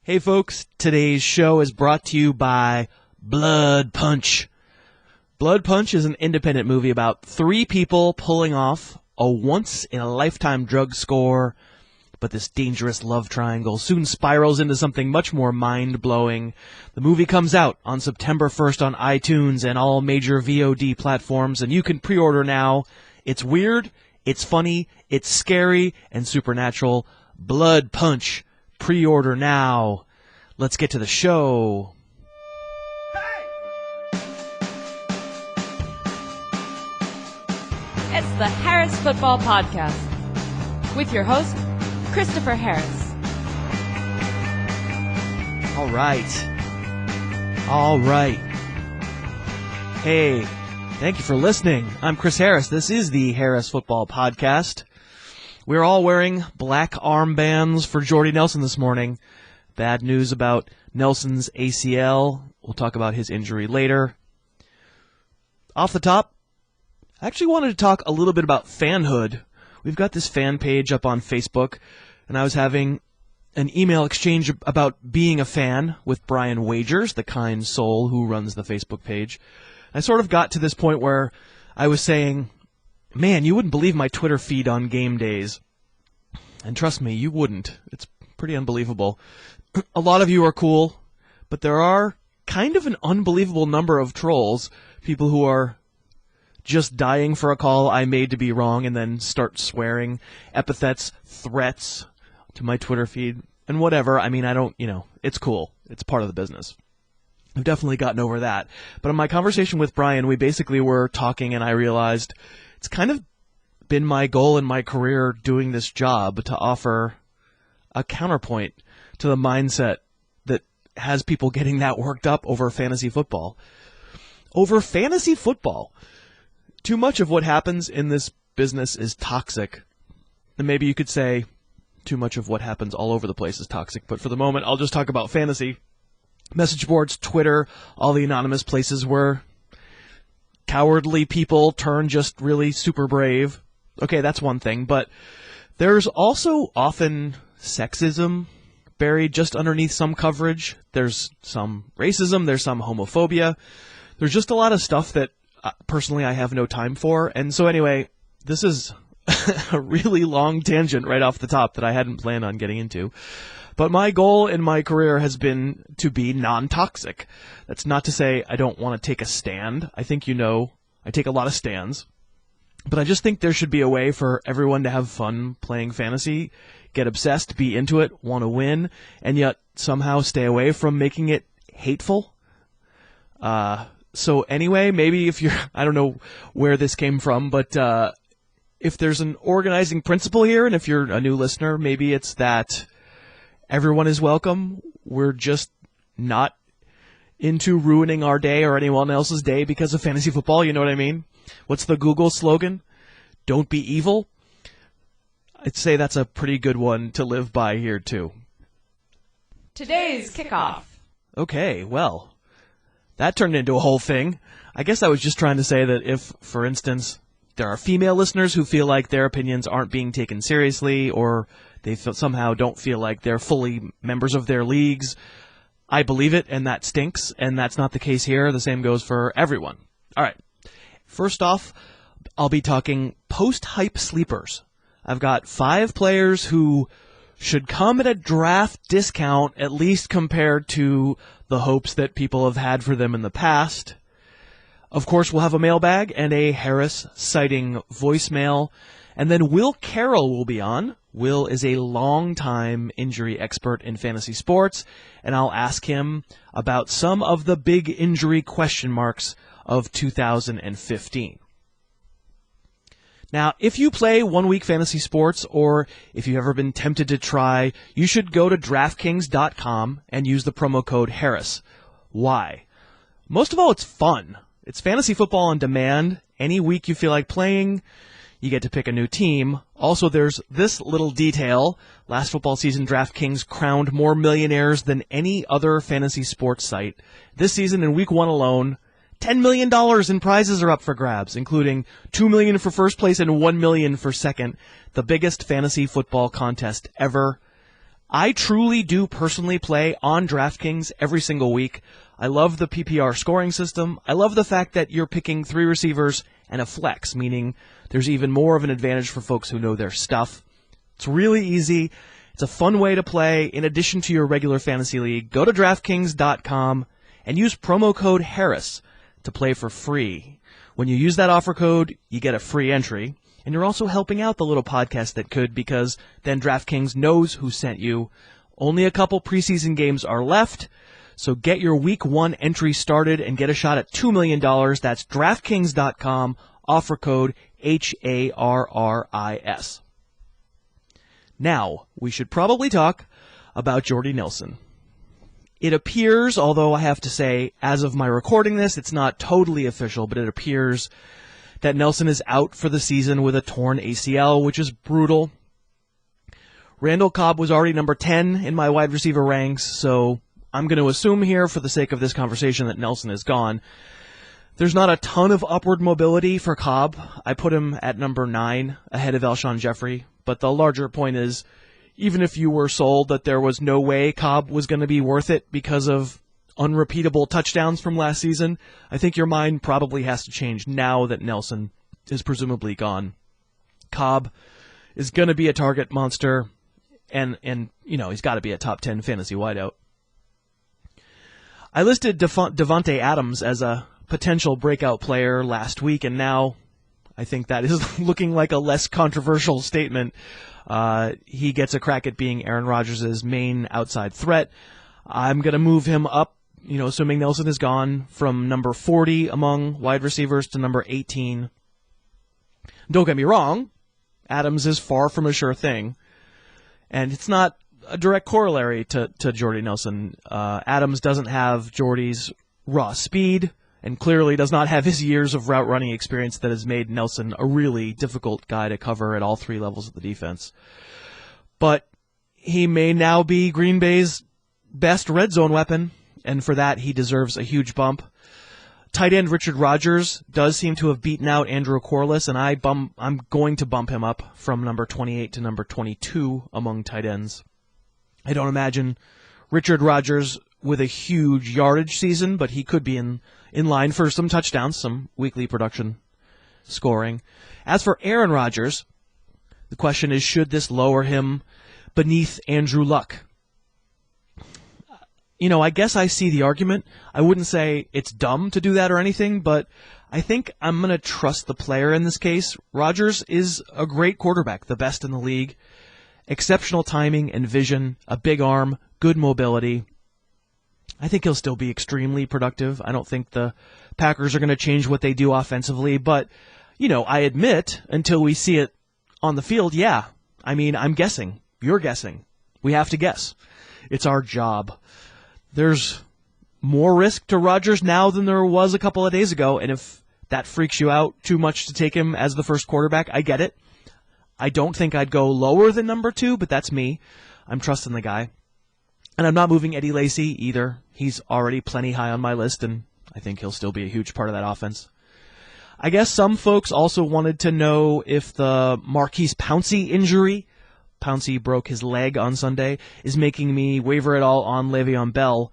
Hey folks, today's show is brought to you by Blood Punch. Blood Punch is an independent movie about three people pulling off a once-in-a-lifetime drug score, but this dangerous love triangle soon spirals into something much more mind-blowing. The movie comes out on September 1st on iTunes and all major VOD platforms, and you can pre-order now. It's weird, it's funny, it's scary, and supernatural. Blood Punch. Pre-order now. Let's get to the show. It's the Harris Football Podcast with your host, Christopher Harris. All right. Hey, thank you for listening. I'm Chris Harris. This is the Harris Football Podcast. We're all wearing black armbands for Jordy Nelson this morning. Bad news about Nelson's ACL. We'll talk about his injury later. Off the top, I actually wanted to talk a little bit about fanhood. We've got this fan page up on Facebook, and I was having an email exchange about being a fan with Brian Wagers, the kind soul who runs the Facebook page. I sort of got to this point where I was saying, man, you wouldn't believe my Twitter feed on game days. And trust me, you wouldn't. It's pretty unbelievable. A lot of you are cool, but there are kind of an unbelievable number of trolls, people who are just dying for a call I made to be wrong and then start swearing epithets, threats to my Twitter feed, and whatever. I mean, it's cool. It's part of the business. I've definitely gotten over that. But in my conversation with Brian, we basically were talking, and I realized it's kind of been my goal in my career doing this job to offer a counterpoint to the mindset that has people getting that worked up over fantasy football. Over fantasy football. Too much of what happens in this business is toxic. And maybe you could say too much of what happens all over the place is toxic, but for the moment I'll just talk about fantasy. Message boards, Twitter, all the anonymous places where cowardly people turn just really super brave. Okay, that's one thing, but there's also often sexism buried just underneath some coverage. There's some racism, there's some homophobia. There's just a lot of stuff that personally I have no time for. And so anyway, this is a really long tangent right off the top that I hadn't planned on getting into. But my goal in my career has been to be non-toxic. That's not to say I don't want to take a stand. I think I take a lot of stands. But I just think there should be a way for everyone to have fun playing fantasy, get obsessed, be into it, want to win, and yet somehow stay away from making it hateful. So anyway, maybe if you're, I don't know where this came from, but if there's an organizing principle here, and if you're a new listener, maybe it's that everyone is welcome. We're just not into ruining our day or anyone else's day because of fantasy football, you know what I mean? What's the Google slogan? Don't be evil. I'd say that's a pretty good one to live by here, too. Today's kickoff. Okay, well, that turned into a whole thing. I guess I was just trying to say that if, for instance, there are female listeners who feel like their opinions aren't being taken seriously, or they somehow don't feel like they're fully members of their leagues, I believe it, and that stinks, and that's not the case here. The same goes for everyone. All right. First off, I'll be talking post-hype sleepers. I've got 5 players who should come at a draft discount, at least compared to the hopes that people have had for them in the past. Of course, we'll have a mailbag and a Harris sighting voicemail. And then Will Carroll will be on. Will is a longtime injury expert in fantasy sports, and I'll ask him about some of the big injury question marks of 2015. Now, if you play one-week fantasy sports, or if you've ever been tempted to try, you should go to DraftKings.com and use the promo code Harris. Why? Most of all, it's fun. It's fantasy football on demand. Any week you feel like playing, you get to pick a new team. Also, there's this little detail. Last football season, DraftKings crowned more millionaires than any other fantasy sports site. This season, in week 1 alone, $10 million in prizes are up for grabs, including $2 million for first place and $1 million for second. The biggest fantasy football contest ever. I truly do personally play on DraftKings every single week. I love the PPR scoring system. I love the fact that you're picking 3 receivers and a flex, meaning there's even more of an advantage for folks who know their stuff. It's really easy. It's a fun way to play in addition to your regular fantasy league. Go to DraftKings.com and use promo code Harris to play for free. When you use that offer code, you get a free entry. And you're also helping out the little podcast that could, because then DraftKings knows who sent you. Only a couple preseason games are left, so get your Week 1 entry started and get a shot at $2 million. That's DraftKings.com, offer code HARRIS. Now, we should probably talk about Jordy Nelson. It appears, although I have to say, as of my recording this, it's not totally official, but it appears that Nelson is out for the season with a torn ACL, which is brutal. Randall Cobb was already number 10 in my wide receiver ranks, so I'm going to assume here, for the sake of this conversation, that Nelson is gone. There's not a ton of upward mobility for Cobb. I put him at number 9 ahead of Alshon Jeffrey, but the larger point is, even if you were sold that there was no way Cobb was going to be worth it because of unrepeatable touchdowns from last season, I think your mind probably has to change now that Nelson is presumably gone. Cobb is going to be a target monster, and he's got to be a top 10 fantasy wideout. I listed Devontae Adams as a potential breakout player last week, and now I think that is looking like a less controversial statement. He gets a crack at being Aaron Rodgers' main outside threat. I'm going to move him up, assuming Nelson is gone, from number 40 among wide receivers to number 18. Don't get me wrong, Adams is far from a sure thing, and it's not a direct corollary to Jordy Nelson. Adams doesn't have Jordy's raw speed, and clearly does not have his years of route running experience that has made Nelson a really difficult guy to cover at all 3 levels of the defense. But he may now be Green Bay's best red zone weapon, and for that he deserves a huge bump. Tight end Richard Rodgers does seem to have beaten out Andrew Corliss, and I'm going to bump him up from number 28 to number 22 among tight ends. I don't imagine Richard Rodgers with a huge yardage season, but he could be in line for some touchdowns, some weekly production scoring. As for Aaron Rodgers, the question is, should this lower him beneath Andrew Luck? I guess I see the argument. I wouldn't say it's dumb to do that or anything, but I think I'm going to trust the player in this case. Rodgers is a great quarterback, the best in the league. Exceptional timing and vision, a big arm, good mobility. I think he'll still be extremely productive. I don't think the Packers are going to change what they do offensively, but, I admit, until we see it on the field, yeah. I'm guessing. You're guessing. We have to guess. It's our job. There's more risk to Rodgers now than there was a couple of days ago, and if that freaks you out too much to take him as the first quarterback, I get it. I don't think I'd go lower than number 2, but that's me. I'm trusting the guy. And I'm not moving Eddie Lacy either. He's already plenty high on my list, and I think he'll still be a huge part of that offense. I guess some folks also wanted to know if the Marquise Pouncey injury, Pouncey broke his leg on Sunday, is making me waver at all on Le'Veon Bell.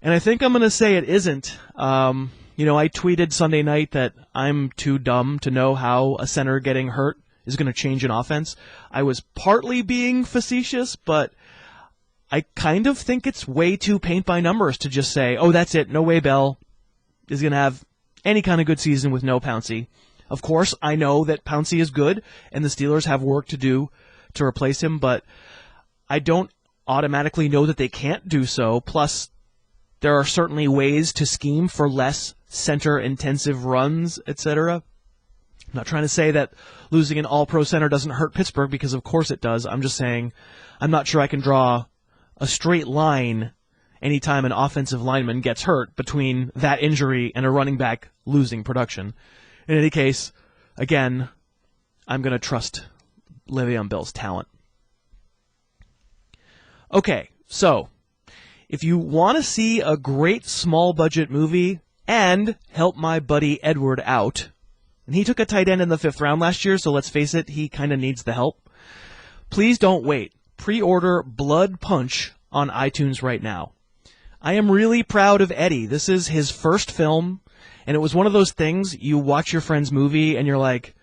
And I think I'm going to say it isn't. I tweeted Sunday night that I'm too dumb to know how a center getting hurt is going to change an offense. I was partly being facetious, but I kind of think it's way too paint by numbers to just say, oh, that's it, no way Bell is going to have any kind of good season with no Pouncey. Of course, I know that Pouncey is good, and the Steelers have work to do to replace him, but I don't automatically know that they can't do so. Plus, there are certainly ways to scheme for less center-intensive runs, etc. I'm not trying to say that losing an all-pro center doesn't hurt Pittsburgh, because of course it does. I'm just saying I'm not sure I can draw a straight line anytime an offensive lineman gets hurt between that injury and a running back losing production. In any case, again, I'm going to trust Le'Veon Bell's talent. Okay, so if you want to see a great small-budget movie and help my buddy Edward out, and he took a tight end in the 5th round last year, so let's face it, he kind of needs the help, please don't wait. pre-order Blood Punch on iTunes right now. I am really proud of Eddie. This is his first film, and it was one of those things you watch your friend's movie and you're like,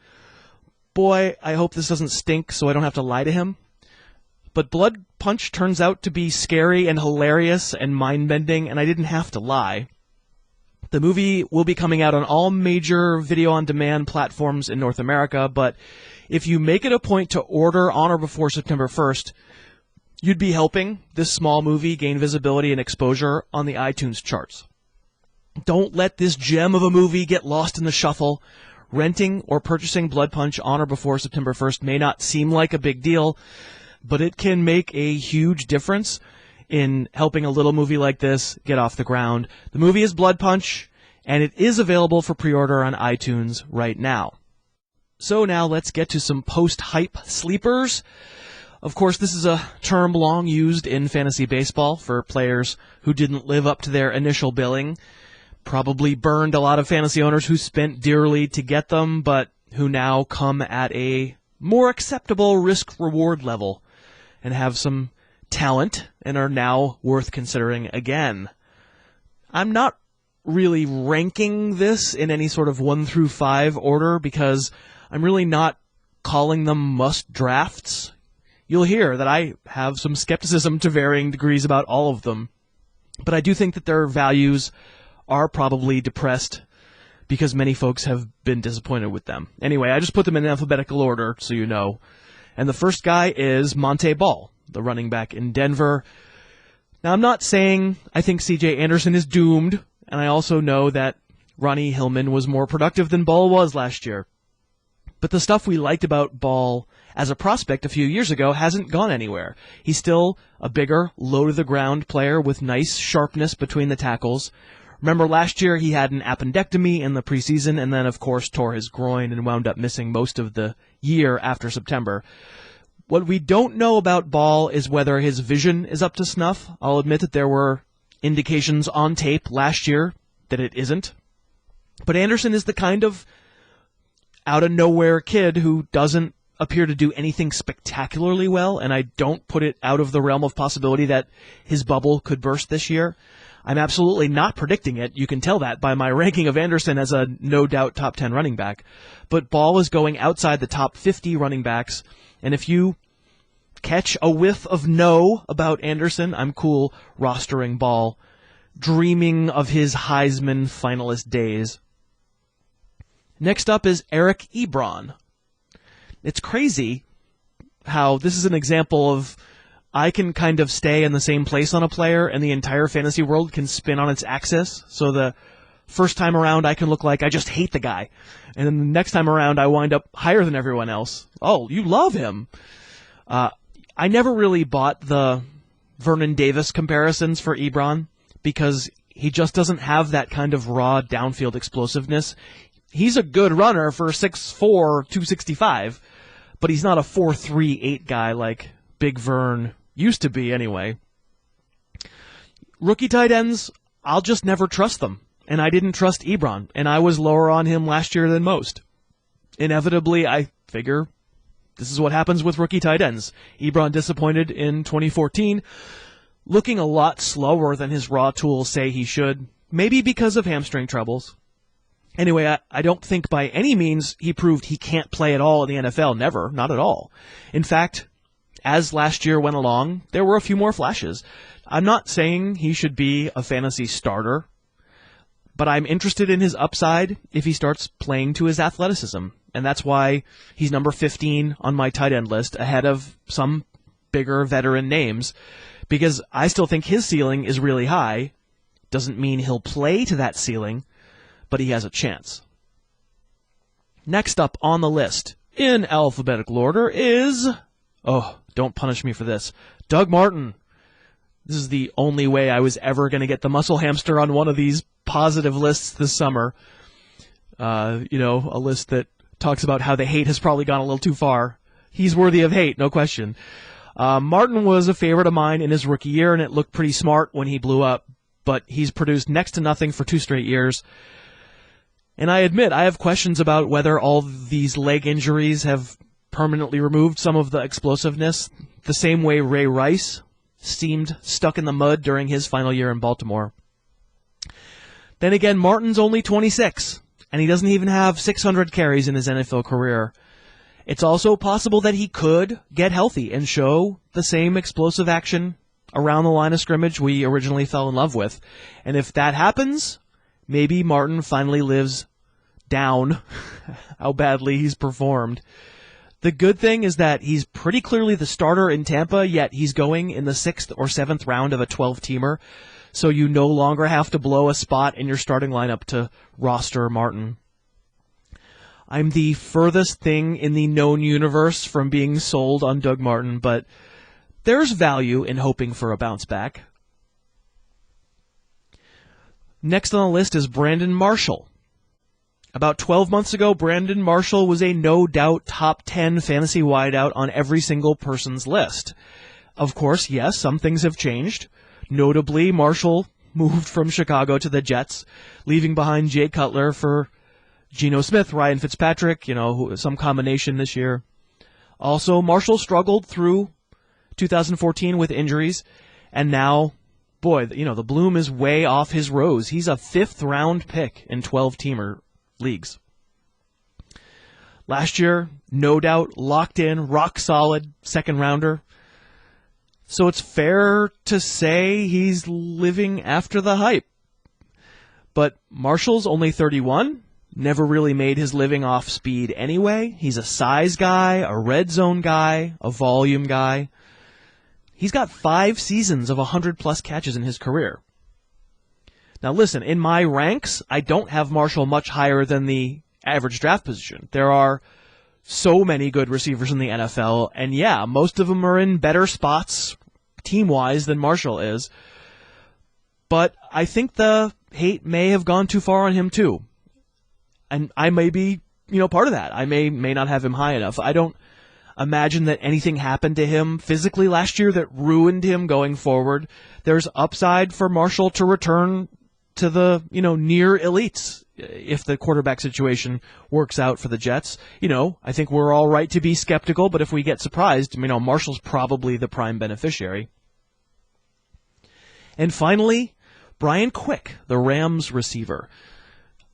boy, I hope this doesn't stink so I don't have to lie to him. But Blood Punch turns out to be scary and hilarious and mind-bending, and I didn't have to lie. The movie will be coming out on all major video-on-demand platforms in North America, but if you make it a point to order on or before September 1st, you'd be helping this small movie gain visibility and exposure on the iTunes charts. Don't let this gem of a movie get lost in the shuffle. Renting or purchasing Blood Punch on or before September 1st may not seem like a big deal, but it can make a huge difference in helping a little movie like this get off the ground. The movie is Blood Punch, and it is available for pre-order on iTunes right now. So now let's get to some post-hype sleepers. Of course, this is a term long used in fantasy baseball for players who didn't live up to their initial billing. Probably burned a lot of fantasy owners who spent dearly to get them, but who now come at a more acceptable risk-reward level and have some talent and are now worth considering again. I'm not really ranking this in any sort of 1 through 5 order because I'm really not calling them must drafts. You'll hear that I have some skepticism to varying degrees about all of them, but I do think that their values are probably depressed because many folks have been disappointed with them. Anyway, I just put them in alphabetical order so you know. And the first guy is Monte Ball, the running back in Denver. Now, I'm not saying I think C.J. Anderson is doomed, and I also know that Ronnie Hillman was more productive than Ball was last year. But the stuff we liked about Ball as a prospect a few years ago hasn't gone anywhere. He's still a bigger, low-to-the-ground player with nice sharpness between the tackles. Remember, last year he had an appendectomy in the preseason and then, of course, tore his groin and wound up missing most of the year after September. What we don't know about Ball is whether his vision is up to snuff. I'll admit that there were indications on tape last year that it isn't. But Anderson is the kind of out-of-nowhere kid who doesn't appear to do anything spectacularly well, and I don't put it out of the realm of possibility that his bubble could burst this year. I'm absolutely not predicting it. You can tell that by my ranking of Anderson as a no-doubt top 10 running back. But Ball is going outside the top 50 running backs, and if you catch a whiff of no about Anderson, I'm cool rostering Ball, dreaming of his Heisman finalist days. Next up is Eric Ebron. It's crazy how this is an example of I can kind of stay in the same place on a player and the entire fantasy world can spin on its axis. So the first time around I can look like I just hate the guy. And then the next time around I wind up higher than everyone else. Oh, you love him. I never really bought the Vernon Davis comparisons for Ebron because he just doesn't have that kind of raw downfield explosiveness. He's a good runner for 6'4", 265, but he's not a 4.38 guy like Big Vern used to be anyway. Rookie tight ends, I'll just never trust them. And I didn't trust Ebron, and I was lower on him last year than most. Inevitably, I figure this is what happens with rookie tight ends. Ebron disappointed in 2014, looking a lot slower than his raw tools say he should, maybe because of hamstring troubles. Anyway, I don't think by any means he proved he can't play at all in the NFL. Never. Not at all. In fact, as last year went along, there were a few more flashes. I'm not saying he should be a fantasy starter, but I'm interested in his upside if he starts playing to his athleticism. And that's why he's number 15 on my tight end list, ahead of some bigger veteran names, because I still think his ceiling is really high. Doesn't mean he'll play to that ceiling, but he has a chance. Next up on the list, in alphabetical order, is... oh, don't punish me for this. Doug Martin. This is the only way I was ever going to get the muscle hamster on one of these positive lists this summer. A list that talks about how the hate has probably gone a little too far. He's worthy of hate, no question. Martin was a favorite of mine in his rookie year, and it looked pretty smart when he blew up, but he's produced next to nothing for 2 straight years. And I admit, I have questions about whether all these leg injuries have permanently removed some of the explosiveness, the same way Ray Rice seemed stuck in the mud during his final year in Baltimore. Then again, Martin's only 26, and he doesn't even have 600 carries in his NFL career. It's also possible that he could get healthy and show the same explosive action around the line of scrimmage we originally fell in love with. And if that happens, maybe Martin finally lives down how badly he's performed. The good thing is that he's pretty clearly the starter in Tampa, yet he's going in the 6th or 7th round of a 12-teamer, so you no longer have to blow a spot in your starting lineup to roster Martin. I'm the furthest thing in the known universe from being sold on Doug Martin, but there's value in hoping for a bounce back. Next on the list is Brandon Marshall. About 12 months ago, Brandon Marshall was a no-doubt top 10 fantasy wideout on every single person's list. Of course, yes, some things have changed. Notably, Marshall moved from Chicago to the Jets, leaving behind Jay Cutler for Geno Smith, Ryan Fitzpatrick, some combination this year. Also, Marshall struggled through 2014 with injuries, and now, boy, the bloom is way off his rose. He's a 5th-round pick in 12-teamer leagues. Last year, no doubt, locked in, rock solid, 2nd-rounder. So it's fair to say he's living after the hype. But Marshall's only 31, never really made his living off speed anyway. He's a size guy, a red zone guy, a volume guy. He's got 5 seasons of 100-plus catches in his career. Now listen, in my ranks, I don't have Marshall much higher than the average draft position. There are so many good receivers in the NFL, and yeah, most of them are in better spots team-wise than Marshall is. But I think the hate may have gone too far on him too. And I may be, part of that. I may not have him high enough. I don't imagine that anything happened to him physically last year that ruined him going forward. There's upside for Marshall to return to the, near elites if the quarterback situation works out for the Jets. I think we're all right to be skeptical, but if we get surprised, Marshall's probably the prime beneficiary. And finally, Brian Quick, the Rams receiver.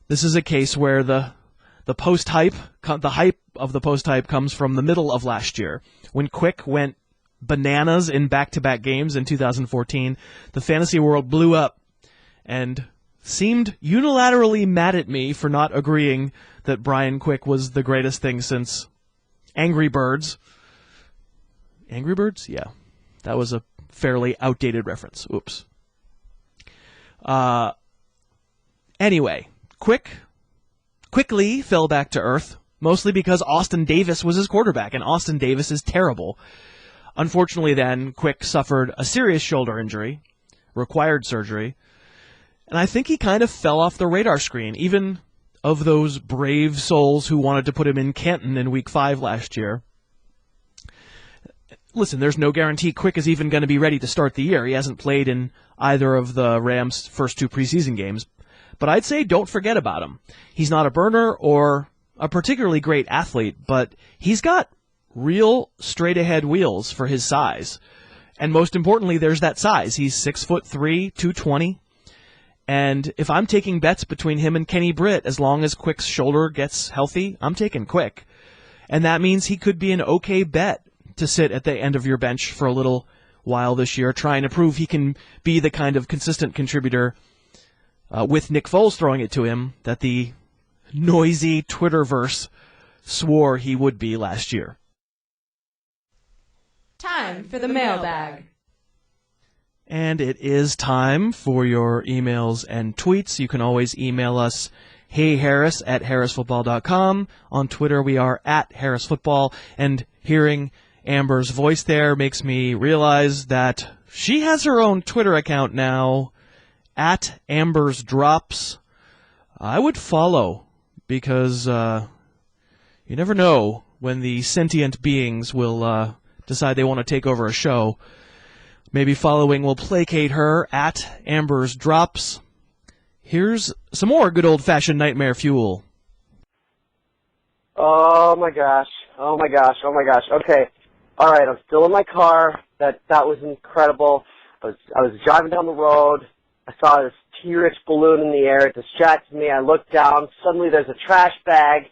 This is a case where the post-hype, the hype of the post-hype comes from the middle of last year. When Quick went bananas in back-to-back games in 2014, the fantasy world blew up and seemed unilaterally mad at me for not agreeing that Brian Quick was the greatest thing since Angry Birds. Angry Birds? Yeah. That was a fairly outdated reference. Oops. Anyway, quickly fell back to earth, mostly because Austin Davis was his quarterback, and Austin Davis is terrible. Unfortunately then, Quick suffered a serious shoulder injury, required surgery, and I think he kind of fell off the radar screen, even of those brave souls who wanted to put him in Canton in Week 5 last year. Listen, there's no guarantee Quick is even going to be ready to start the year. He hasn't played in either of the Rams' first 2 preseason games. But I'd say don't forget about him. He's not a burner or a particularly great athlete, but he's got real straight-ahead wheels for his size. And most importantly, there's that size. He's 6'3", 220. And if I'm taking bets between him and Kenny Britt, as long as Quick's shoulder gets healthy, I'm taking Quick. And that means he could be an okay bet to sit at the end of your bench for a little while this year, trying to prove he can be the kind of consistent contributor with Nick Foles throwing it to him that the noisy Twitterverse swore he would be last year. Time for the mailbag. And it is time for your emails and tweets. You can always email us, heyharris@harrisfootball.com. On Twitter, we are @harrisfootball. And hearing Amber's voice there makes me realize that she has her own Twitter account now, @AmbersDrops. I would follow, because you never know when the sentient beings will decide they want to take over a show. Maybe following will placate her, Oh my gosh. Okay. All right, I'm still in my car. That was incredible. I was driving down the road. I saw this T-Rex balloon in the air. It distracted me. I looked down. Suddenly there's a trash bag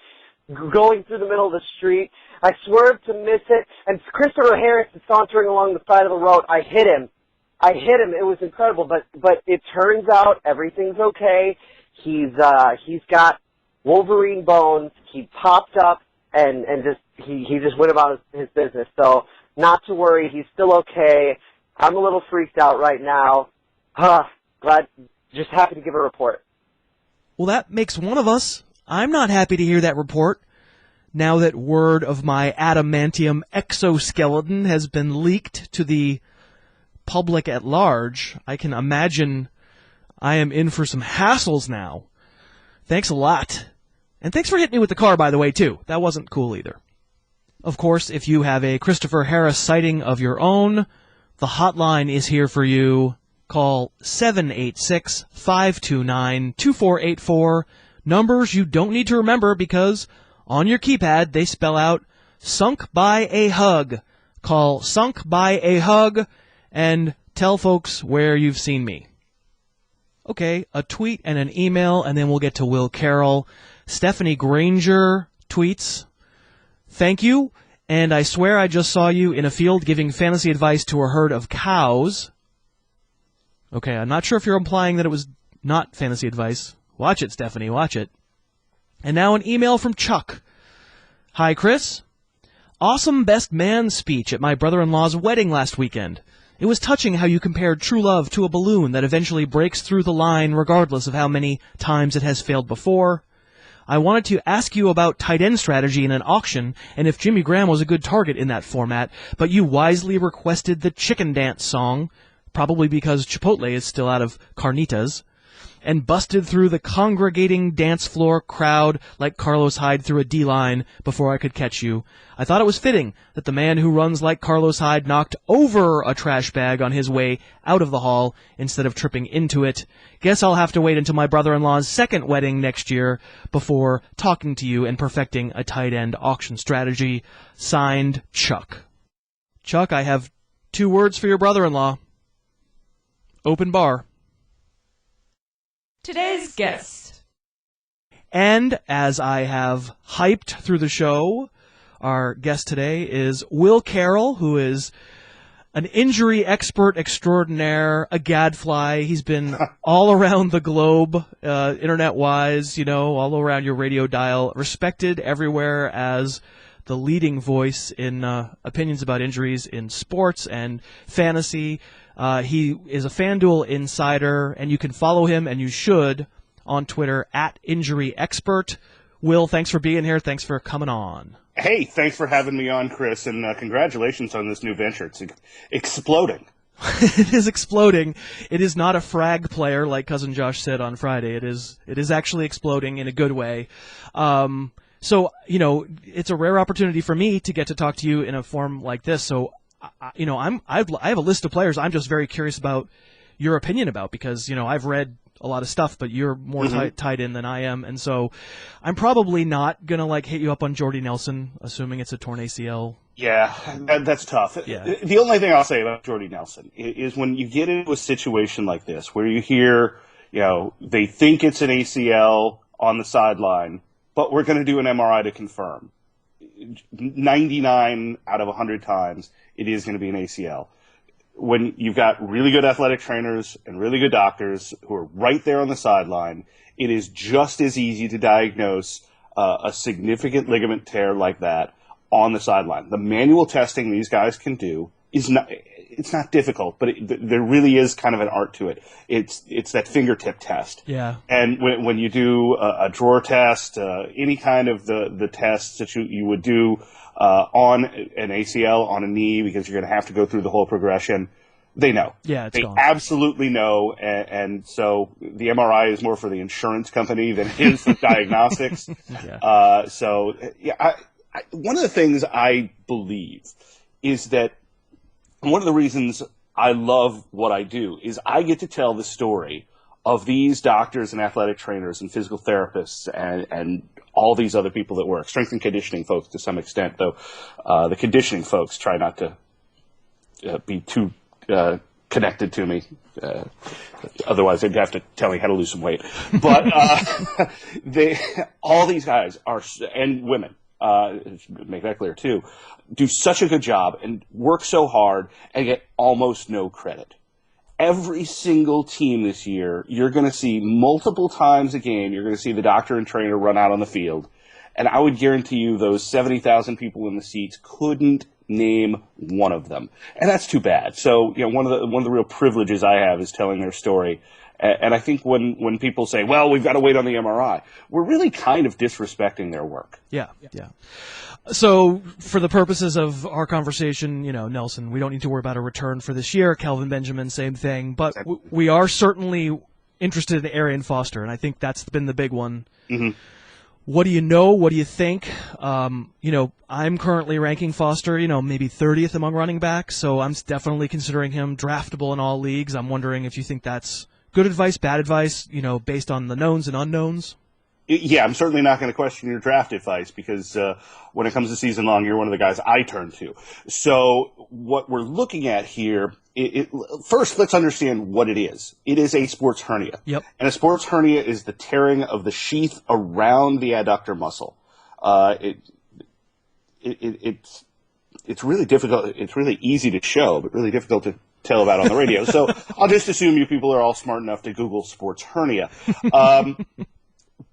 going through the middle of the street. I swerved to miss it, and Christopher Harris is sauntering along the side of the road. I hit him. It was incredible, but it turns out everything's okay. He's got Wolverine bones. He popped up and he just went about his business. So not to worry. He's still okay. I'm a little freaked out right now. Just happy to give a report. Well, that makes one of us. I'm not happy to hear that report. Now that word of my adamantium exoskeleton has been leaked to the public at large, I can imagine I am in for some hassles now. Thanks a lot. And thanks for hitting me with the car, by the way, too. That wasn't cool either. Of course, if you have a Christopher Harris sighting of your own, the hotline is here for you. Call 786-529-2484. Numbers you don't need to remember because on your keypad they spell out Sunk by a Hug. Call Sunk by a Hug and tell folks where you've seen me. Okay, a tweet and an email, and then we'll get to Will Carroll. Stephanie Granger tweets, "Thank you, and I swear I just saw you in a field giving fantasy advice to a herd of cows." Okay, I'm not sure if you're implying that it was not fantasy advice. Watch it, Stephanie, watch it. And now an email from Chuck. "Hi, Chris. Awesome best man speech at my brother-in-law's wedding last weekend. It was touching how you compared true love to a balloon that eventually breaks through the line regardless of how many times it has failed before. I wanted to ask you about tight end strategy in an auction and if Jimmy Graham was a good target in that format, but you wisely requested the Chicken Dance song, probably because Chipotle is still out of carnitas, and busted through the congregating dance floor crowd like Carlos Hyde through a D-line before I could catch you. I thought it was fitting that the man who runs like Carlos Hyde knocked over a trash bag on his way out of the hall instead of tripping into it. Guess I'll have to wait until my brother-in-law's second wedding next year before talking to you and perfecting a tight end auction strategy. Signed, Chuck." Chuck, I have 2 words for your brother-in-law. Open bar. Today's guest. And as I have hyped through the show, our guest today is Will Carroll, who is an injury expert extraordinaire, a gadfly. He's been all around the globe, internet-wise, all around your radio dial, respected everywhere as the leading voice in opinions about injuries in sports and fantasy. He is a FanDuel insider, and you can follow him, and you should, on Twitter, @InjuryExpert. Will, thanks for being here. Thanks for coming on. Hey, thanks for having me on, Chris, and congratulations on this new venture. It's exploding. It is exploding. It is not a frag player, like Cousin Josh said on Friday. It is actually exploding in a good way. So, it's a rare opportunity for me to get to talk to you in a form like this. So, I have a list of players I'm just very curious about your opinion about because, I've read a lot of stuff, but you're more tied in than I am. And so I'm probably not going to hit you up on Jordy Nelson, assuming it's a torn ACL. Yeah, that's tough. Yeah. The only thing I'll say about Jordy Nelson is when you get into a situation like this where you hear, they think it's an ACL on the sideline, but we're going to do an MRI to confirm. 99 out of 100 times, it is going to be an ACL. When you've got really good athletic trainers and really good doctors who are right there on the sideline, it is just as easy to diagnose a significant ligament tear like that on the sideline. The manual testing these guys can do is it's not difficult, but there really is kind of an art to it. It's that fingertip test. Yeah. And when you do a drawer test, any kind of the tests that you would do on an ACL, on a knee, because you're going to have to go through the whole progression, they know. Yeah, it's they gone. absolutely know, and so the MRI is more for the insurance company than it is for diagnostics. Yeah. One of the things I believe is that one of the reasons I love what I do is I get to tell the story of these doctors and athletic trainers and physical therapists and all these other people that work. Strength and conditioning folks to some extent, though the conditioning folks try not to be too connected to me. Otherwise, they'd have to tell me how to lose some weight. But all these guys are, and women, make that clear too, do such a good job and work so hard and get almost no credit. Every single team this year, you're going to see multiple times a game, you're going to see the doctor and trainer run out on the field. And I would guarantee you those 70,000 people in the seats couldn't name one of them. And that's too bad. So, one of the real privileges I have is telling their story. And I think when people say, well, we've got to wait on the MRI, we're really kind of disrespecting their work. Yeah. So for the purposes of our conversation, Nelson, we don't need to worry about a return for this year. Kelvin Benjamin, same thing. But we are certainly interested in Arian Foster, and I think that's been the big one. Mm-hmm. What do you know? What do you think? I'm currently ranking Foster, maybe 30th among running backs, so I'm definitely considering him draftable in all leagues. I'm wondering if you think that's good advice, bad advice, based on the knowns and unknowns. Yeah, I'm certainly not going to question your draft advice because when it comes to season long, you're one of the guys I turn to. So what we're looking at here, first, let's understand what it is. It is a sports hernia. Yep. And a sports hernia is the tearing of the sheath around the adductor muscle. It's really difficult. It's really easy to show, but really difficult to tell about on the radio. So I'll just assume you people are all smart enough to Google sports hernia.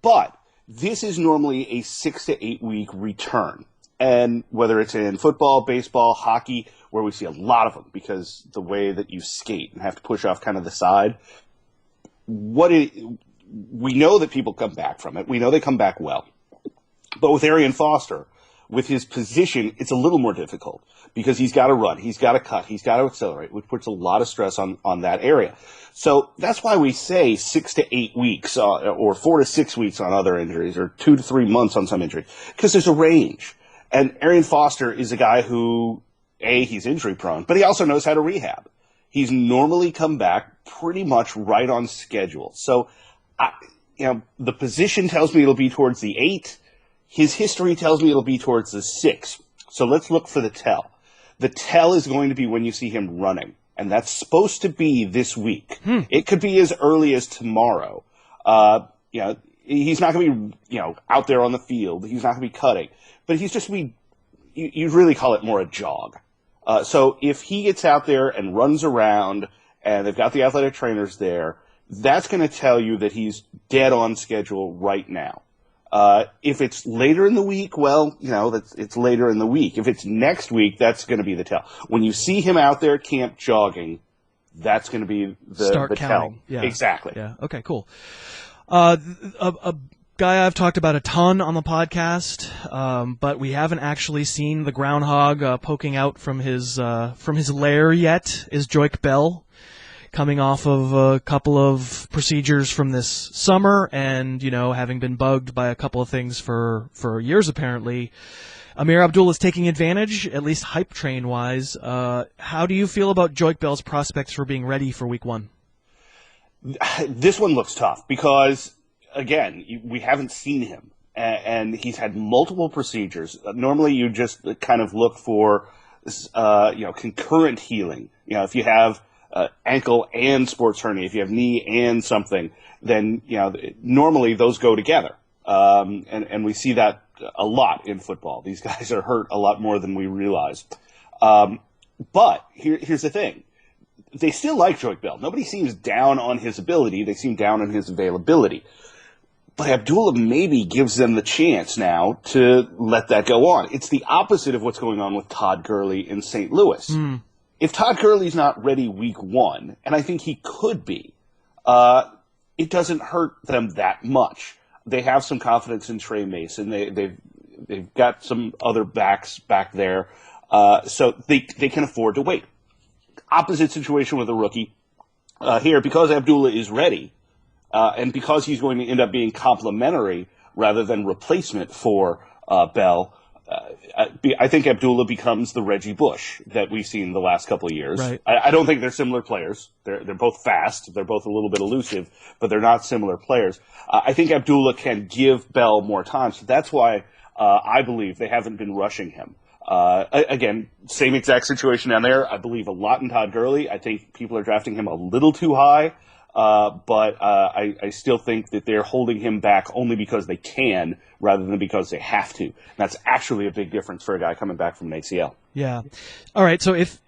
But this is normally a 6 to 8 week return. And whether it's in football, baseball, hockey, where we see a lot of them because the way that you skate and have to push off kind of the side, we know that people come back from it. We know they come back well. But with Arian Foster, with his position, it's a little more difficult because he's got to run, he's got to cut, he's got to accelerate, which puts a lot of stress on that area. So that's why we say 6 to 8 weeks or 4 to 6 weeks on other injuries or 2 to 3 months on some injuries because there's a range. And Arian Foster is a guy who, he's injury prone, but he also knows how to rehab. He's normally come back pretty much right on schedule. So, the position tells me it'll be towards the 8. His history tells me it'll be towards the 6. So let's look for the tell. The tell is going to be when you see him running, and that's supposed to be this week. It could be as early as tomorrow. He's not going to be, out there on the field. He's not going to be cutting, but he's just going to be, you'd really call it more a jog. So if he gets out there and runs around and they've got the athletic trainers there, that's going to tell you that he's dead on schedule right now. If it's later in the week, well, it's later in the week. If it's next week, that's going to be the tell. When you see him out there at camp jogging, that's going to be the tell. Yeah. Exactly. Yeah. Okay, cool. A guy I've talked about a ton on the podcast, but we haven't actually seen the groundhog poking out from his lair yet, is Joik Bell. Coming off of a couple of procedures from this summer and, having been bugged by a couple of things for years apparently. Amir Abdul is taking advantage, at least hype train wise. How do you feel about Joik Bell's prospects for being ready for week 1? This one looks tough because, again, we haven't seen him and he's had multiple procedures. Normally you just kind of look for, concurrent healing. If you have ankle and sports hernia, if you have knee and something, then, normally those go together. And we see that a lot in football. These guys are hurt a lot more than we realize. But here's the thing. They still like Joik Bell. Nobody seems down on his ability. They seem down on his availability. But Abdullah maybe gives them the chance now to let that go on. It's the opposite of what's going on with Todd Gurley in St. Louis. If Todd Gurley's not ready week 1, and I think he could be, it doesn't hurt them that much. They have some confidence in Trey Mason. They've got some other backs back there, so they can afford to wait. Opposite situation with a rookie here, because Abdullah is ready, and because he's going to end up being complementary rather than replacement for Bell. I think Abdullah becomes the Reggie Bush that we've seen the last couple of years. Right. I don't think they're similar players. They're both fast. They're both a little bit elusive, but they're not similar players. I think Abdullah can give Bell more time, so that's why I believe they haven't been rushing him. Again, same exact situation down there. I believe a lot in Todd Gurley. I think people are drafting him a little too high. But I still think that they're holding him back only because they can rather than because they have to. And that's actually a big difference for a guy coming back from an ACL. Yeah. All right. So if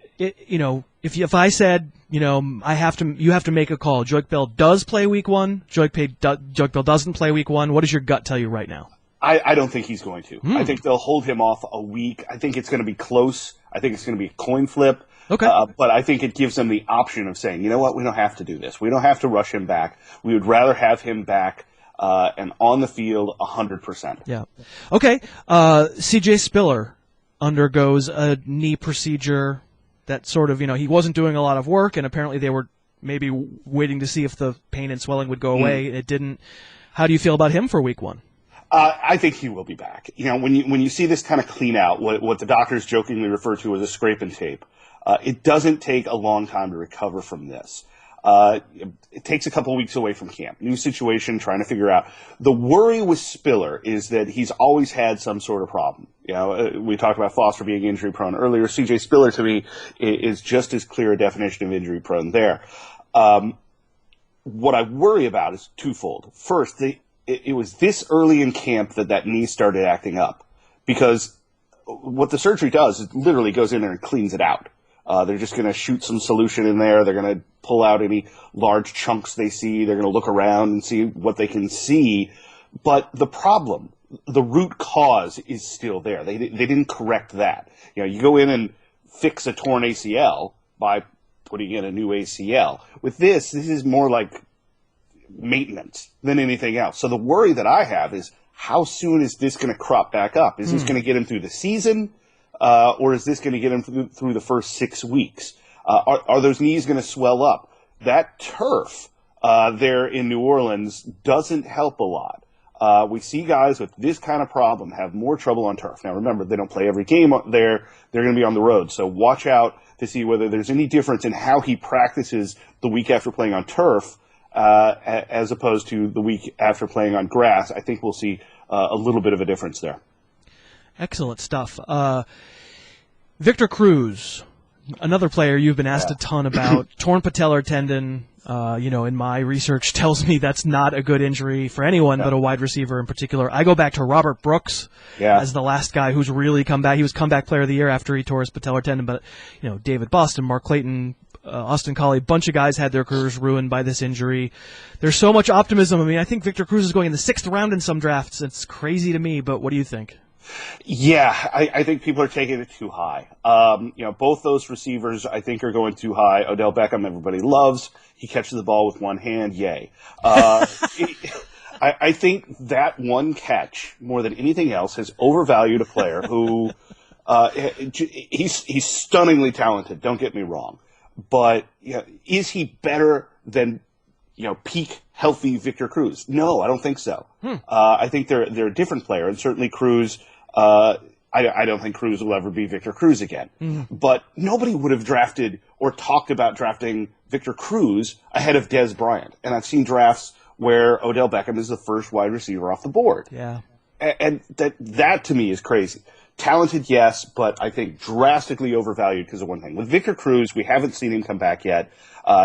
I said, you have to make a call. Joique Bell does play week 1. Joique Bell doesn't play week 1. What does your gut tell you right now? I don't think he's going to. I think they'll hold him off a week. I think it's going to be close. I think it's going to be a coin flip. Okay. But I think it gives them the option of saying, you know what, we don't have to do this. We don't have to rush him back. We would rather have him back and on the field 100%. Yeah. Okay. CJ Spiller undergoes a knee procedure that sort of, he wasn't doing a lot of work, and apparently they were maybe waiting to see if the pain and swelling would go away. It didn't. How do you feel about him for week 1? I think he will be back. When you see this kind of clean out, what the doctors jokingly refer to as a scrape and tape, it doesn't take a long time to recover from this. It takes a couple of weeks away from camp. New situation, trying to figure out. The worry with Spiller is that he's always had some sort of problem. We talked about Foster being injury prone earlier. CJ Spiller, to me, is just as clear a definition of injury prone there. What I worry about is twofold. First, it was this early in camp that knee started acting up, because what the surgery does is literally goes in there and cleans it out. They're just going to shoot some solution in there. They're going to pull out any large chunks they see. They're going to look around and see what they can see. But the problem, the root cause, is still there. They didn't correct that. You go in and fix a torn ACL by putting in a new ACL. With this is more like maintenance than anything else. So the worry that I have is, how soon is this going to crop back up? Is this going to get him through the season? Or is this going to get him through the first 6 weeks? Are those knees going to swell up? That turf there in New Orleans doesn't help a lot. We see guys with this kind of problem have more trouble on turf. Now, remember, they don't play every game there. They're going to be on the road. So watch out to see whether there's any difference in how he practices the week after playing on turf as opposed to the week after playing on grass. I think we'll see a little bit of a difference there. Excellent stuff. Victor Cruz, another player you've been asked a ton about, torn patellar tendon. In my research tells me that's not a good injury for anyone, but a wide receiver in particular. I go back to Robert Brooks as the last guy who's really come back. He was comeback player of the year after he tore his patellar tendon, but David Boston, Mark Clayton, Austin Collie, a bunch of guys had their careers ruined by this injury. There's so much optimism. I mean, I think Victor Cruz is going in the 6th round in some drafts. It's crazy to me, but what do you think? Yeah, I think people are taking it too high. Both those receivers, I think, are going too high. Odell Beckham, everybody loves. He catches the ball with one hand. Yay. I think that one catch, more than anything else, has overvalued a player who he's stunningly talented. Don't get me wrong. But is he better than peak healthy Victor Cruz? No, I don't think so. I think they're a different player, and certainly Cruz. I don't think Cruz will ever be Victor Cruz again. But nobody would have drafted or talked about drafting Victor Cruz ahead of Dez Bryant. And I've seen drafts where Odell Beckham is the first wide receiver off the board. Yeah, and that to me is crazy. Talented, yes, but I think drastically overvalued because of one thing. With Victor Cruz, we haven't seen him come back yet.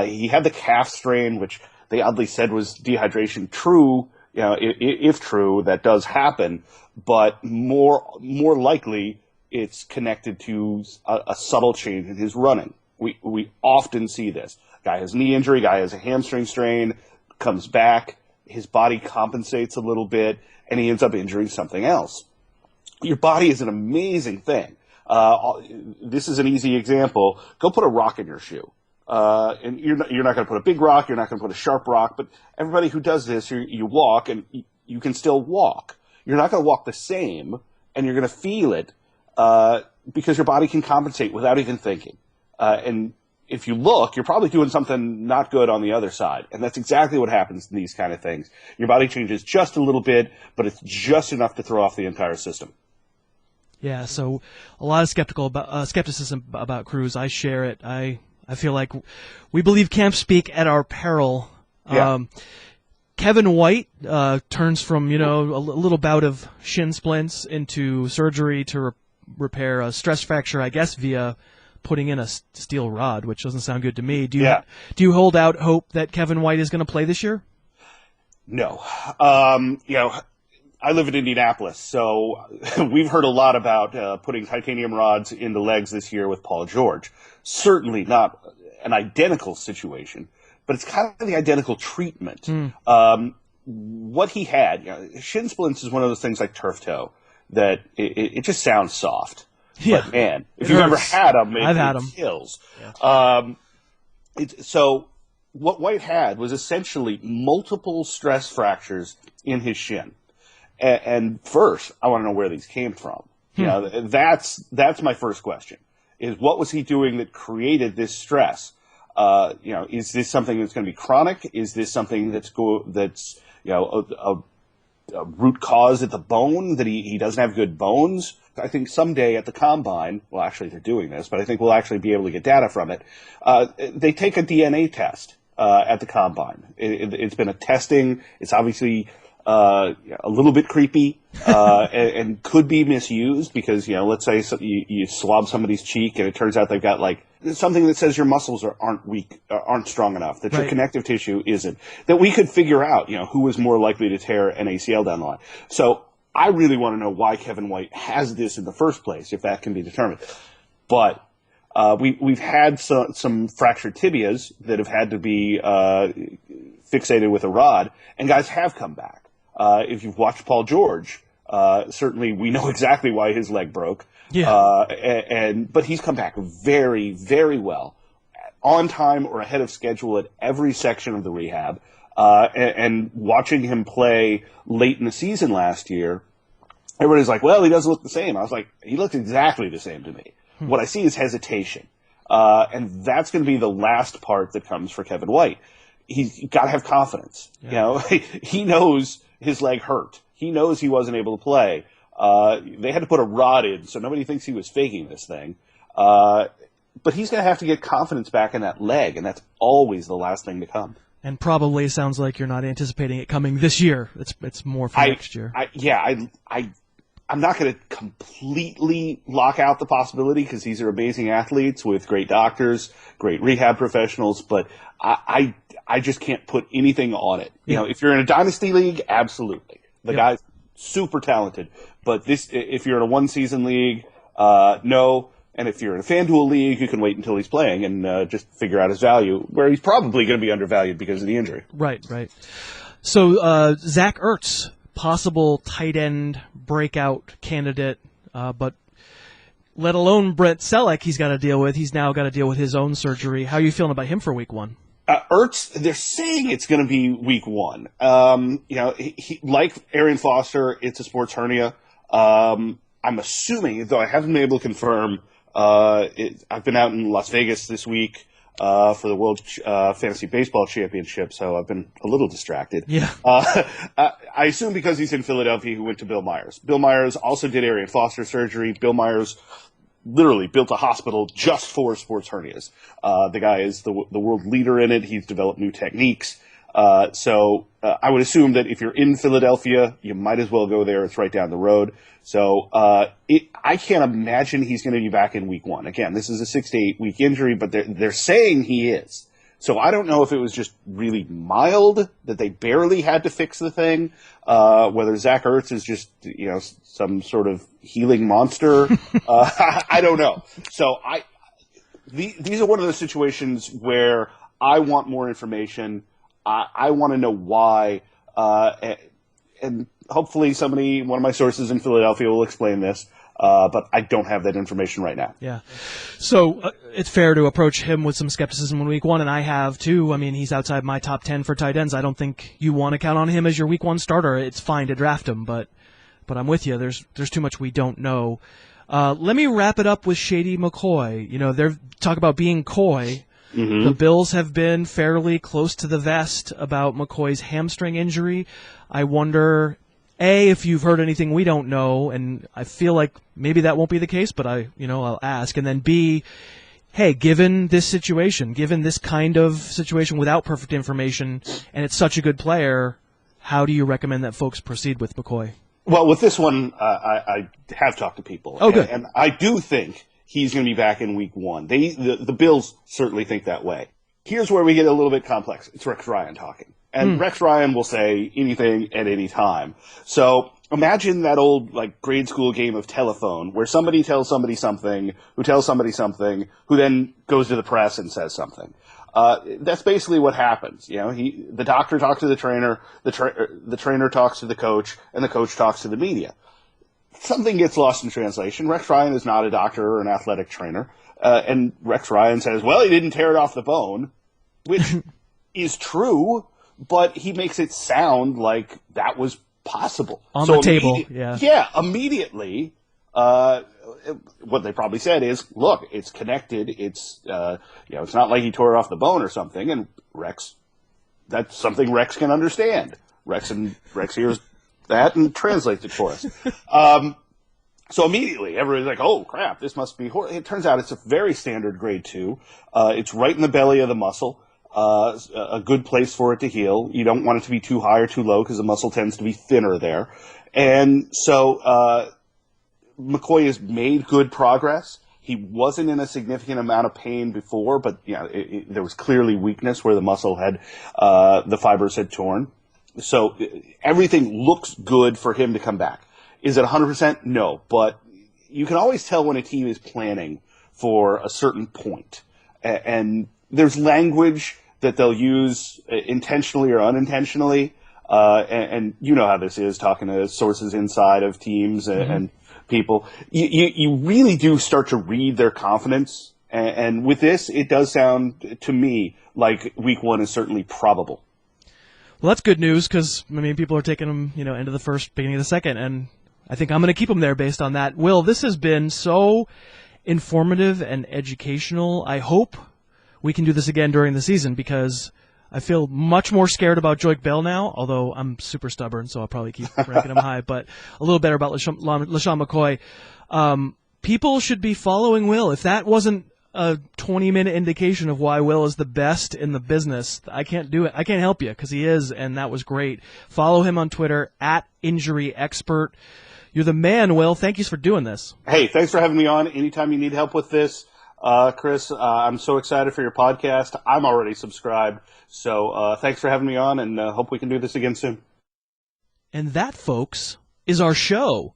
He had the calf strain, which they oddly said was dehydration. True, if true, that does happen, but more likely it's connected to a subtle change in his running. We often see this. Guy has a knee injury, guy has a hamstring strain, comes back, his body compensates a little bit, and he ends up injuring something else. Your body is an amazing thing. This is an easy example. Go put a rock in your shoe. And you're not going to put a big rock, you're not going to put a sharp rock, but everybody who does this, you walk and you can still walk. You're not going to walk the same, and you're going to feel it because your body can compensate without even thinking. And if you look, you're probably doing something not good on the other side. And that's exactly what happens in these kind of things. Your body changes just a little bit, but it's just enough to throw off the entire system. Yeah, so a lot of skepticism about Cruz. I share it. I feel like we believe camp speak at our peril. Yeah. Kevin White turns from a little bout of shin splints into surgery to repair a stress fracture, I guess via putting in a steel rod, which doesn't sound good to me. Do you hold out hope that Kevin White is going to play this year? No. I live in Indianapolis, so we've heard a lot about putting titanium rods in the legs this year with Paul George. Certainly not an identical situation, but it's kind of the identical treatment. What he had, shin splints is one of those things like turf toe that it just sounds soft. Yeah. But man, if you've ever had them, I've had them. Kills. Yeah. So what White had was essentially multiple stress fractures in his shin. And first, I want to know where these came from. That's my first question: is what was he doing that created this stress? Is this something that's going to be chronic? Is this something that's a root cause at the bone, that he doesn't have good bones? I think someday at the combine, well, actually they're doing this, but I think we'll actually be able to get data from it. They take a DNA test at the combine. It's been a testing. It's obviously a little bit creepy and could be misused because, let's say you swab somebody's cheek and it turns out they've got something that says your muscles aren't strong enough, that your connective tissue isn't, that we could figure out, who was more likely to tear an ACL down the line. So I really want to know why Kevin White has this in the first place, if that can be determined. But we've had some fractured tibias that have had to be fixated with a rod, and guys have come back. If you've watched Paul George, certainly we know exactly why his leg broke. Yeah. But he's come back very, very well, on time or ahead of schedule at every section of the rehab. And watching him play late in the season last year, everybody's like, well, he doesn't look the same. I was like, he looks exactly the same to me. What I see is hesitation. And that's going to be the last part that comes for Kevin White. He's got to have confidence. Yeah. He knows his leg hurt. He knows he wasn't able to play. They had to put a rod in, so nobody thinks he was faking this thing. But he's going to have to get confidence back in that leg, and that's always the last thing to come. And probably sounds like you're not anticipating it coming this year. It's more for next year. I'm not going to completely lock out the possibility because these are amazing athletes with great doctors, great rehab professionals, but I just can't put anything on it. If you're in a dynasty league, absolutely. The guy's super talented. But if you're in a one-season league, no. And if you're in a FanDuel league, you can wait until he's playing and just figure out his value, where he's probably going to be undervalued because of the injury. Right. So Zach Ertz, possible tight end breakout candidate, but let alone Brent Selleck he's got to deal with. He's now got to deal with his own surgery. How are you feeling about him for week one? Ertz, they're saying it's going to be week one. He, like Arian Foster, it's a sports hernia. I'm assuming, though I haven't been able to confirm, I've been out in Las Vegas this week for the World Fantasy Baseball Championship, so I've been a little distracted. Yeah. I assume because he's in Philadelphia, he went to Bill Myers. Bill Myers also did Arian Foster surgery. Bill Myers literally built a hospital just for sports hernias. The guy is the world leader in it. He's developed new techniques. So I would assume that if you're in Philadelphia, you might as well go there. It's right down the road. So I can't imagine he's going to be back in week one. Again, this is a 6 to 8 week injury, but they're saying he is. So I don't know if it was just really mild, that they barely had to fix the thing, whether Zach Ertz is just, some sort of healing monster. I don't know. So these are one of those situations where I want more information. I want to know why, and hopefully one of my sources in Philadelphia will explain this, but I don't have that information right now. Yeah. So it's fair to approach him with some skepticism in week one, and I have too. I mean, he's outside my top 10 for tight ends. I don't think you want to count on him as your week one starter. It's fine to draft him, but I'm with you. There's too much we don't know. Let me wrap it up with Shady McCoy. They're talk about being coy. Mm-hmm. The Bills have been fairly close to the vest about McCoy's hamstring injury. I wonder, A, if you've heard anything we don't know, and I feel like maybe that won't be the case, but I'll ask. And then B, hey, given this situation, given this kind of situation without perfect information, and it's such a good player, how do you recommend that folks proceed with McCoy? Well, with this one, I have talked to people. Oh, good. And I do think he's going to be back in week 1. The Bills certainly think that way. Here's where we get a little bit complex. It's Rex Ryan talking. And Rex Ryan will say anything at any time. So imagine that old grade school game of telephone where somebody tells somebody something, who tells somebody something, who then goes to the press and says something. That's basically what happens. The doctor talks to the trainer, the trainer talks to the coach, and the coach talks to the media. Something gets lost in translation. Rex Ryan is not a doctor or an athletic trainer. And Rex Ryan says, well, he didn't tear it off the bone, which is true, but he makes it sound like that was possible. On the table, yeah. Yeah, immediately, what they probably said is, look, it's connected. It's, it's not like he tore it off the bone or something. And Rex, that's something Rex can understand. Rex hears that and translates it for us. So immediately, everybody's like, oh, crap, this must be horrible. It turns out it's a very standard grade 2. It's right in the belly of the muscle, a good place for it to heal. You don't want it to be too high or too low because the muscle tends to be thinner there. And so McCoy has made good progress. He wasn't in a significant amount of pain before, but there was clearly weakness where the muscle had, the fibers had torn. So everything looks good for him to come back. Is it 100%? No, but you can always tell when a team is planning for a certain point. And there's language that they'll use intentionally or unintentionally. And you know how this is, talking to sources inside of teams and people. You really do start to read their confidence. And with this, it does sound to me like week 1 is certainly probable. Well, that's good news because, people are taking them, end of the first, beginning of the second, and I think I'm going to keep them there based on that. Will, this has been so informative and educational. I hope we can do this again during the season because I feel much more scared about Joique Bell now, although I'm super stubborn, so I'll probably keep ranking him high, but a little better about LaShawn McCoy. People should be following Will. If that wasn't a 20-minute indication of why Will is the best in the business, I can't do it. I can't help you because he is, and that was great. Follow him on Twitter, @InjuryExpert. You're the man, Will. Thank you for doing this. Hey, thanks for having me on. Anytime you need help with this, Chris, I'm so excited for your podcast. I'm already subscribed. So thanks for having me on, and hope we can do this again soon. And that, folks, is our show.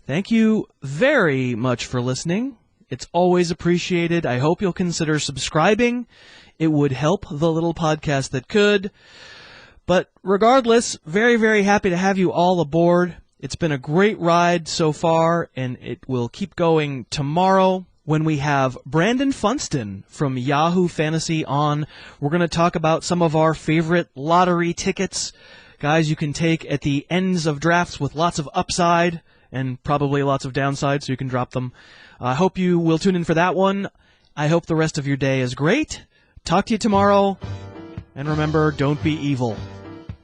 Thank you very much for listening. It's always appreciated. I hope you'll consider subscribing. It would help the little podcast that could. But regardless, very, very happy to have you all aboard. It's been a great ride so far, and it will keep going tomorrow when we have Brandon Funston from Yahoo Fantasy on. We're going to talk about some of our favorite lottery tickets, guys you can take at the ends of drafts with lots of upside and probably lots of downside so you can drop them. I hope you will tune in for that one. I hope the rest of your day is great. Talk to you tomorrow. And remember, don't be evil.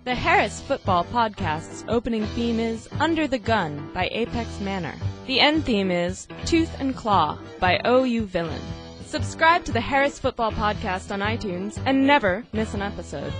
The Harris Football Podcast's opening theme is Under the Gun by Apex Manor. The end theme is Tooth and Claw by OU Villain. Subscribe to the Harris Football Podcast on iTunes and never miss an episode.